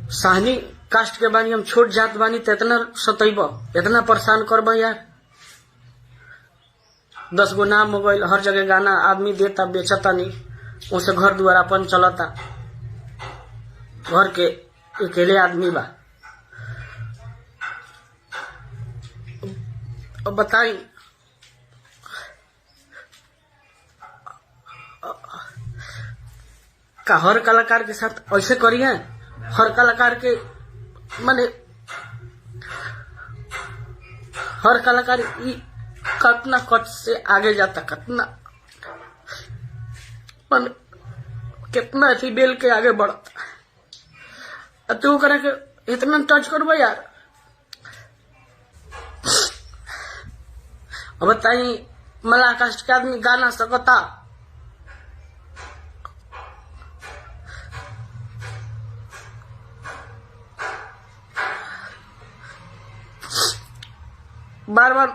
Sahni cast के बानी, हम छोट जात बानी तो इतना सतैब, इतना परेशान करब यार। 10 गो नाम हो गई, हर जगह गाना आदमी देता बेचता नहीं, उसे घर द्वार अपन चलता, घर के अकेले आदमी बा। अब बताई का हर कलाकार के साथ ऐसे करिए? हर कलाकार के माने हर कलाकार कतना कट से आगे जाता, कतना माने कितना ऐसी बेल के आगे बढ़ता, तू करे के इतना टच करबो यार। अब बताई मला कास्ट के आदमी गाना सकता? बार बार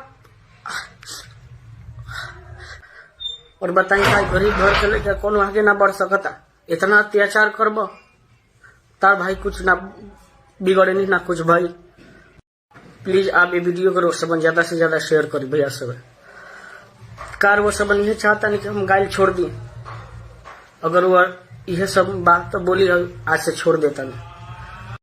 और बताई भाई गरीब घर के लेके कौन आगे ना बढ़ सकता? इतना अत्याचार करब तार भाई कुछ ना बिगड़े नहीं ना कुछ भाई। प्लीज आप ये वीडियो को सब ज्यादा से ज्यादा शेयर करी भैया सब। कार वो सब नहीं चाहता नहीं कि हम गाइल छोड़ दी, अगर वो यह सब बात तो बोली आज से छोड़ देता नहीं।